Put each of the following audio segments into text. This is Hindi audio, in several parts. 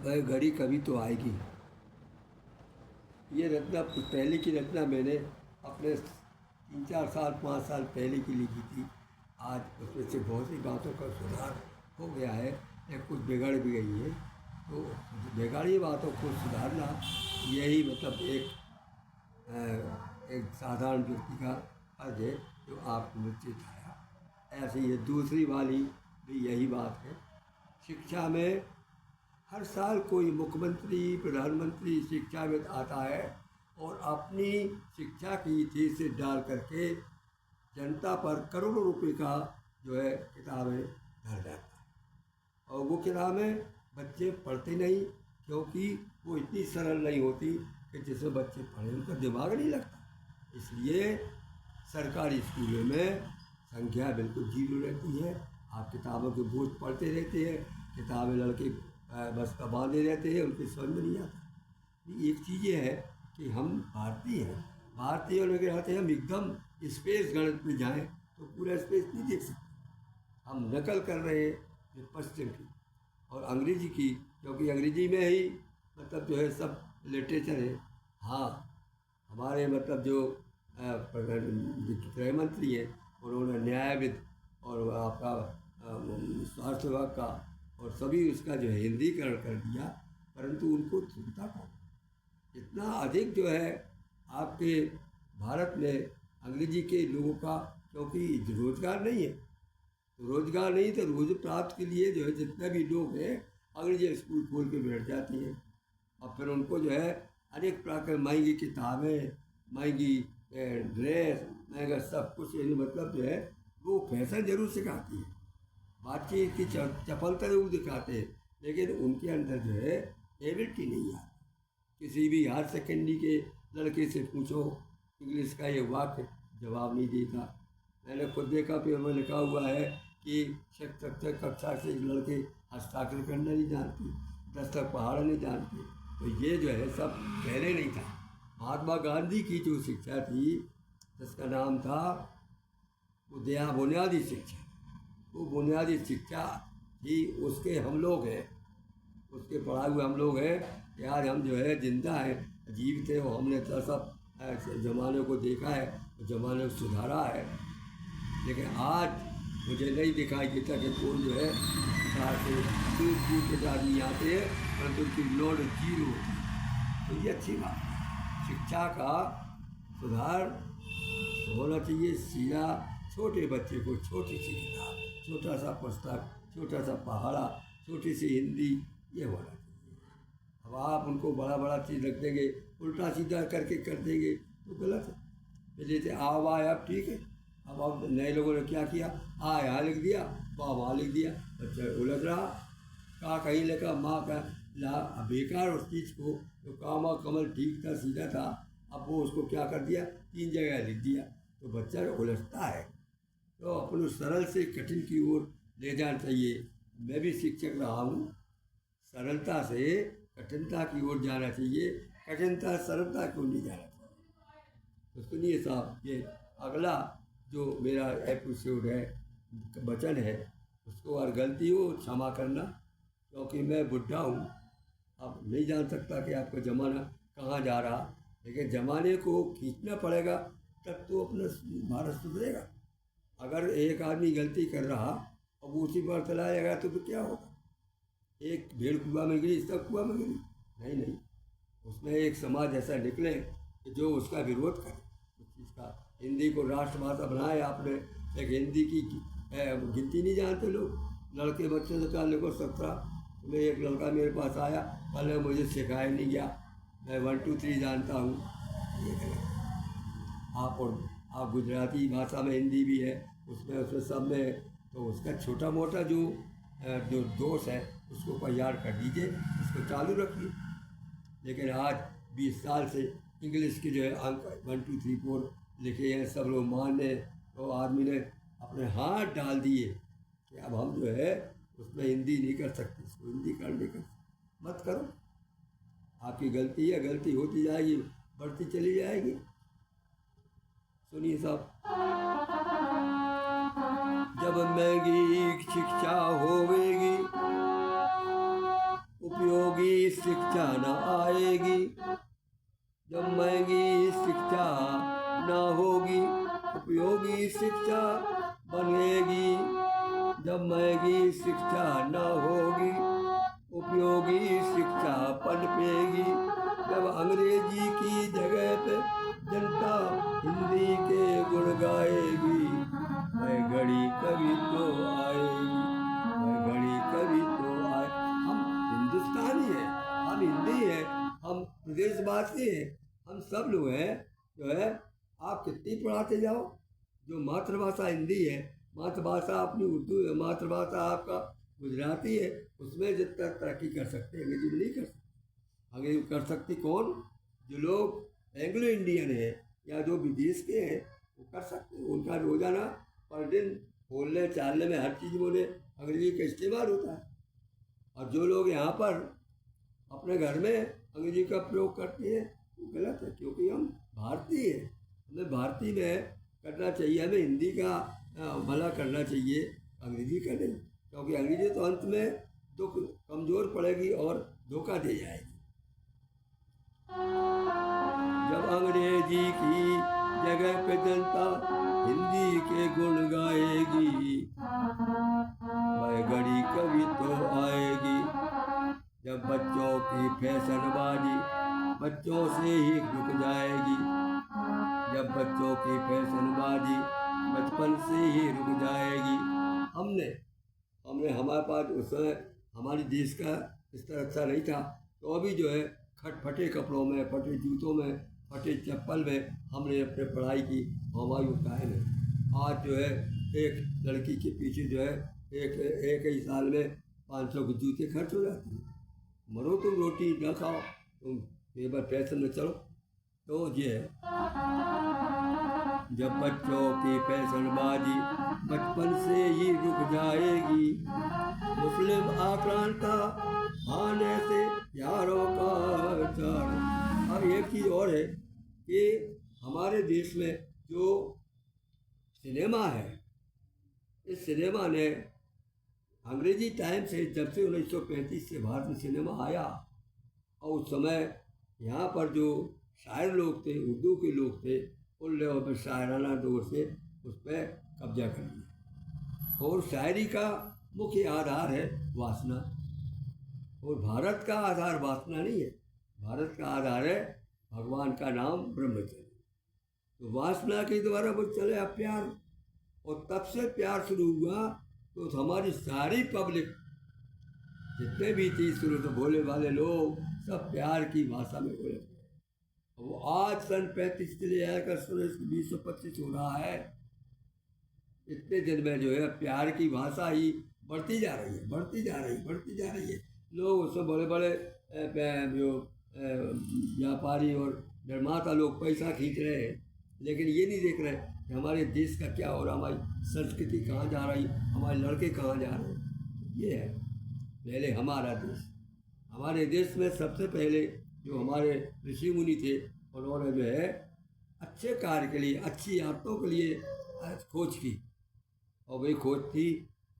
वह घड़ी कभी तो आएगी। ये रचना पहले की रचना मैंने अपने 3-4 साल 5 साल पहले की लिखी थी। आज उसमें से बहुत सी बातों का सुधार हो गया है या कुछ बिगड़ भी गई है। तो बिगड़ी बातों को सुधारना यही मतलब एक साधारण व्यक्ति का फर्ज है जो आपको मुझसे आया। ऐसे ये दूसरी वाली भी यही बात है। शिक्षा में हर साल कोई मुख्यमंत्री प्रधानमंत्री शिक्षाविद आता है और अपनी शिक्षा की थीसिस डाल करके जनता पर करोड़ों रुपए का जो है किताबें धर जाता है। और वो किताबें बच्चे पढ़ते नहीं, क्योंकि वो इतनी सरल नहीं होती कि जिससे बच्चे पढ़ें, उनका दिमाग नहीं लगता। इसलिए सरकारी स्कूलों में संख्या बिल्कुल जीरो रहती है। आप किताबों के बोझ पढ़ते रहते हैं, किताबें लड़के बस का बांधे रहते हैं, उनकी समझ में नहीं आता। एक चीज़ ये है कि हम भारतीय हैं, भारतीय होने के नाते हम एकदम स्पेस गणित में जाएं तो पूरा स्पेस नहीं देख सकते। हम नकल कर रहे हैं जो पश्चिम की और अंग्रेजी की, क्योंकि अंग्रेजी में ही मतलब जो है सब लिटरेचर है। हाँ, हमारे मतलब जो गृह मंत्री हैं उन्होंने न्यायविद और आपका स्वास्थ्य विभाग का और सभी उसका जो है हिंदीकरण कर दिया, परंतु उनको सुनता कौन। इतना अधिक जो है आपके भारत में अंग्रेजी के लोगों का, क्योंकि रोजगार नहीं है। तो रोजगार नहीं तो रोज प्राप्त के लिए जो है जितने भी लोग हैं अंग्रेजी स्कूल खोल के बैठ जाते हैं और फिर उनको जो है अनेक प्रकार की महंगी किताबें, महंगी ड्रेस, महंगा सब कुछ, यानी मतलब जो है वो फैशन जरूर सिखाती है, बातचीत की चपलता जरूर दिखाते हैं, लेकिन उनके अंदर जो है एबिलिटी नहीं है। किसी भी हायर सेकेंडरी के लड़के से पूछो इंग्लिश का ये वाक्य, जवाब नहीं देता। मैंने खुद देखा पेपर में लिखा हुआ है कि कक्षा से लड़के हस्ताक्षर करना नहीं जानते, 10 तक पहाड़ा नहीं जानते। तो ये जो है सब पहले नहीं था। महात्मा गांधी की जो शिक्षा थी जिसका नाम था बुनियादी शिक्षा, वो बुनियादी शिक्षा ही उसके हम लोग हैं, उसके पढ़ाए हुए हम लोग हैं कि आज हम जो है जिंदा हैं, जीवित हैं। और हमने तो सब ज़माने को देखा है, ज़माने को सुधारा है। लेकिन आज मुझे नहीं दिखाई देता कि कोई जो है दूर दूर के आदमी आते हैं परंतु उनकी नॉलेज जीरो होती है। तो ये अच्छी बात है। शिक्षा का सुधार होना चाहिए। सीधा छोटे बच्चे को छोटी सी किताब, छोटा सा पुस्तक, छोटा सा पहाड़ा, छोटी सी हिंदी, ये होना चाहिए। अब आप उनको बड़ा बड़ा चीज़ रख देंगे, उल्टा सीधा करके कर देंगे तो गलत है। जैसे आओ आए, अब ठीक है। अब नए लोगों ने क्या किया, आ यहाँ लिख दिया, वहाँ लिख दिया, बच्चा उलझ रहा, का कहीं लिखा, माँ का ला, बेकार उस चीज़ को जो कामा कमल ठीक था, सीधा था, अब वो उसको क्या कर दिया, 3 जगह लिख दिया, तो बच्चा उलझता है। तो अपन सरल से कठिन की ओर ले जाना चाहिए। मैं भी शिक्षक रहा हूँ, सरलता से कठिनता की ओर जाना चाहिए, कठिनता सरलता को नहीं जाना चाहिए। तो सुनिए साहब, ये अगला जो मेरा एपिसोड है, वचन है, उसको और गलती हो क्षमा करना, क्योंकि मैं बुढ़ा हूँ, अब नहीं जान सकता कि आपका ज़माना कहाँ जा रहा, लेकिन ज़माने को खींचना पड़ेगा, तब तो अपना भारत सुधरेगा। अगर एक आदमी गलती कर रहा और वो उसी पर चला जाएगा तो फिर क्या होगा। एक भेड़ कुआं में गिरी, सब कुआं में गिरी, नहीं, उसमें एक समाज ऐसा निकले कि जो उसका विरोध करे उस चीज़ का। हिंदी को राष्ट्रभाषा बनाए आपने, एक हिंदी की गिनती नहीं जानते लोग, लड़के बच्चे से कहा लिखो 17। में एक लड़का मेरे पास आया, पहले मुझे सिखाया नहीं गया, मैं 1 2 3 जानता हूँ। ये गलत। आप गुजराती भाषा में हिंदी भी है, उसमें सब में, तो उसका छोटा मोटा जो दोष है उसको तैयार कर दीजिए, उसको चालू रखिए। लेकिन आज 20 साल से इंग्लिश के जो है अंक 1 2 3 4 लिखे हैं, सब लोग माने, तो आदमी ने अपने हाथ डाल दिए कि अब हम जो है उसमें हिंदी नहीं कर सकते, इसको हिंदी करने का मत करो। आपकी गलती है, गलती होती जाएगी, बढ़ती चली जाएगी। सुनिए साहब, जब महंगी शिक्षा होवेगी, उपयोगी शिक्षा न आएगी, जब महंगी शिक्षा न होगी। उपयोगी शिक्षा बनेगी जब महंगी शिक्षा न होगी। उपयोगी शिक्षा पनपेगी जब अंग्रेजी की जगह पे जनता हिंदी के गुण गाएगी। वह घड़ी कभी तो आएगी, वह घड़ी कभी तो आए। हम हिंदुस्तानी हैं, हम हिंदी हैं, हम प्रदेशवासी हैं, हम सब लोग हैं। जो है आप कितनी पढ़ाते जाओ, जो मातृभाषा हिंदी है, मातृभाषा अपनी उर्दू है, मातृभाषा आपका गुजराती है, उसमें जितना तरक्की कर सकते हैं अंग्रेजी में नहीं कर सकते। अंग्रेजी कर सकती कौन? जो लोग एंग्लो इंडियन है या जो विदेश के हैं वो कर सकते हैं। उनका रोजाना पर दिन बोलने चालने में हर चीज़ में अंग्रेजी का इस्तेमाल होता है। और जो लोग यहाँ पर अपने घर में अंग्रेजी का प्रयोग करते हैं वो गलत है, क्योंकि हम भारतीय हैं। हमें भारतीय में करना चाहिए, हमें हिंदी का भला करना चाहिए, अंग्रेजी का नहीं। क्योंकि अंग्रेजी तो अंत में तो कमज़ोर पड़ेगी और धोखा दे जाएगी। जब अंग्रेजी की जगह पे जनता हिंदी के गुण गाएगी, वह घड़ी कभी तो आएगी। जब बच्चों की फैशनबाजी बच्चों से ही रुक जाएगी, जब बच्चों की फैशनबाजी बचपन से ही रुक जाएगी। हमने हमारे पास उस समय हमारे देश का स्तर अच्छा नहीं था, तो अभी जो है खटफटे कपड़ों में, फटे जूतों में, फटे चप्पल में हमने अपने पढ़ाई की। हमारी कायम है। आज जो है एक लड़की के पीछे जो है एक ही साल में 500 के जूते खर्च हो जाते हैं। मरो तुम रोटी न खाओ, तुम एक बार फैशन में चलो। तो ये है, जब बच्चों की फैशनबाजी बचपन से ही रुक जाएगी। मुस्लिम आक्रांता आने से यारों का विचार। और एक चीज़ और है कि हमारे देश में जो सिनेमा है, इस सिनेमा ने अंग्रेजी टाइम से, जब से 1935 से भारत में सिनेमा आया, और उस समय यहाँ पर जो शायर लोग थे, उर्दू के लोग थे, उन लोगों पर शायराना दौर से उस पर कब्जा कर लिया। और शायरी का मुख्य आधार है वासना, और भारत का आधार वासना नहीं है, भारत का आधार है भगवान का नाम ब्रह्मचर्य। तो वासना के द्वारा वो चले प्यार, और तब से प्यार शुरू हुआ। तो हमारी सारी पब्लिक जितने भी थी शुरू से भोले वाले लोग सब प्यार की भाषा में बोले। वो आज सन 35 के लिए आकर 2025 हो रहा है। इतने दिन में जो है प्यार की भाषा ही बढ़ती जा रही है, बढ़ती जा रही है, बढ़ती जा रही है। लोग उसमें बड़े बड़े जो व्यापारी और निर्माता लोग पैसा खींच रहे हैं, लेकिन ये नहीं देख रहे कि हमारे देश का क्या हो रहा, हमारी संस्कृति कहाँ जा रही, हमारे लड़के कहाँ जा रहे हैं। ये है पहले हमारा देश। हमारे देश में सबसे पहले जो हमारे ऋषि मुनि थे, उन्होंने जो है अच्छे कार्य के लिए, अच्छी आदतों के लिए खोज की, और वही खोज थी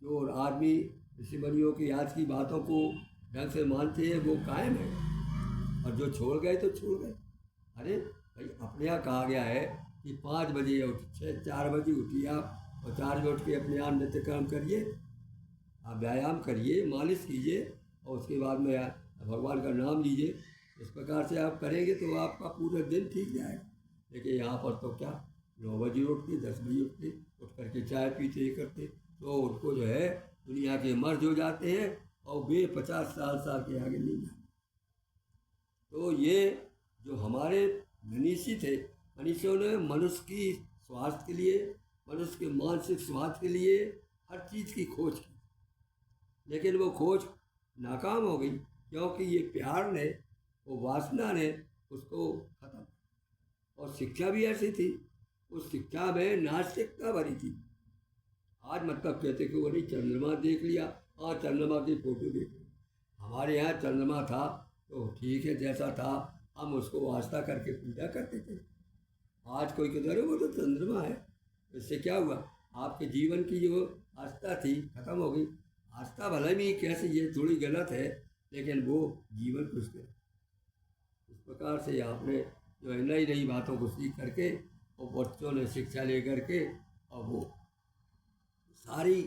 जो आदमी ऋषि मुनियों की आज की बातों को ढंग से मानते हैं वो कायम है, और जो छोड़ गए तो छोड़ गए। अरे भाई, अपने यहाँ कहा गया है कि 5 बजे उठ, 4 बजे उठिए आप, और 4 बजे उठ के अपने यहाँ नित्य कर्म करिए, आप व्यायाम करिए, मालिश कीजिए, और उसके बाद में भगवान का नाम लीजिए। इस प्रकार से आप करेंगे तो आपका पूरा दिन ठीक जाएगा। लेकिन यहाँ पर तो क्या 9 बजे उठते, 10 बजे उठते, उठ करके चाय पीते ही करते, तो उनको जो है दुनिया के मर्ज हो जाते हैं, और वे 50 साल के आगे नहीं जाते। तो ये जो हमारे मनीषी थे, मनीषियों ने मनुष्य की स्वास्थ्य के लिए, मनुष्य के मानसिक स्वास्थ्य के लिए हर चीज़ की खोज की, लेकिन वो खोज नाकाम हो गई, क्योंकि ये प्यार ने, वो वासना ने उसको खत्म। और शिक्षा भी ऐसी थी, उस शिक्षा में नास्तिकता भरी थी। आज मतलब कहते कि वो नहीं, चंद्रमा देख लिया, हाँ चंद्रमा की फोटो देख ली। हमारे यहाँ चंद्रमा था तो ठीक है, जैसा था हम उसको आस्था करके पूजा करते थे। आज कोई कहते अरे वो तो चंद्रमा है, इससे क्या हुआ? आपके जीवन की जो आस्था थी खत्म हो गई। आस्था भले भी कैसे, ये थोड़ी गलत है, लेकिन वो जीवन कुछ नहीं। इस प्रकार से आपने जो है नई नई बातों को सीख करके और बच्चों ने शिक्षा ले करके और वो सारी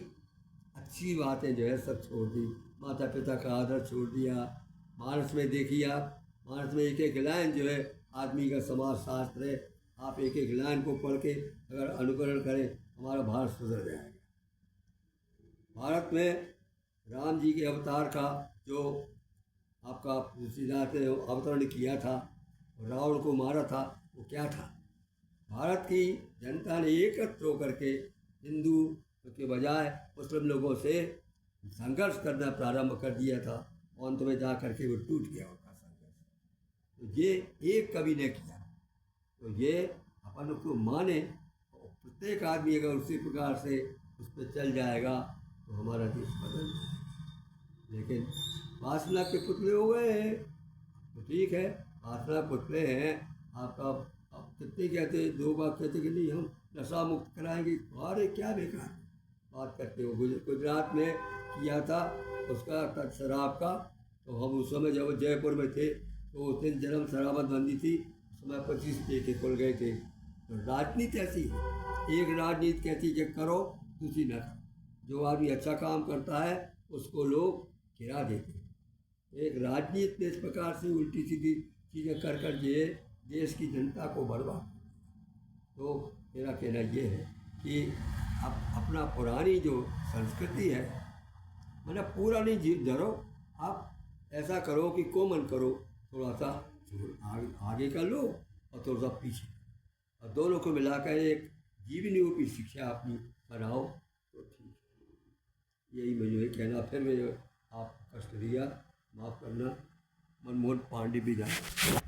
अच्छी बातें जो है सब छोड़ दी। माता पिता का आदर छोड़ दिया। मानस में देखिए आप, मानस में एक एक लाइन जो है आदमी का समाज शास्त्र है। आप एक एक लाइन को पढ़ के अगर अनुकरण करें, हमारा भारत सुधर जाएगा। भारत में राम जी के अवतार का जो आपका तुलसीदास ने अवतरण किया था, रावण को मारा था, वो क्या था? भारत की जनता ने एकत्र होकर के हिंदू के बजाय मुस्लिम लोगों से संघर्ष करना प्रारंभ कर दिया था और अंत में जा करके वो टूट गया उनका संघर्ष। तो ये एक कवि ने किया, तो ये अपन को माने और प्रत्येक आदमी अगर उसी प्रकार से उस पर चल जाएगा तो हमारा देश बदल जाएगा। लेकिन वासना के पुतले हो गए हैं तो ठीक है, वासना पुतले हैं आपका। अब कितने कहते हैं, 2 बार कहते कि नहीं हम नशा मुक्त कराएंगे, अरे क्या बेकार बात करते हो। गुजरात में किया था उसका शराब का, तो हम उस समय जब जयपुर में थे तो उस दिन जन्म शराबबंदी थी, उस समय 25 के खुल गए थे। तो राजनीति ऐसी है, एक राजनीति कहती है कि करो, दूसरी न करो। जो आदमी अच्छा काम करता है उसको लोग गिरा देते हैं। एक राजनीति ने इस प्रकार से उल्टी सीधी चीज़ें कर कर ये देश की जनता को बर्बाद। तो मेरा कहना ये है कि आप अपना पुरानी जो संस्कृति है मतलब पूरा नहीं जी धरो, आप ऐसा करो कि कॉमन करो, थोड़ा सा आगे कर लो और थोड़ा सा पीछे, और दोनों को मिलाकर एक जीवनी रूपी शिक्षा अपनी बनाओ तो ठीक है। यही मैं जो है कहना, फिर मैं जो आप कष्ट दिया माफ़ करना। मनमोहन पांडे भी जाए।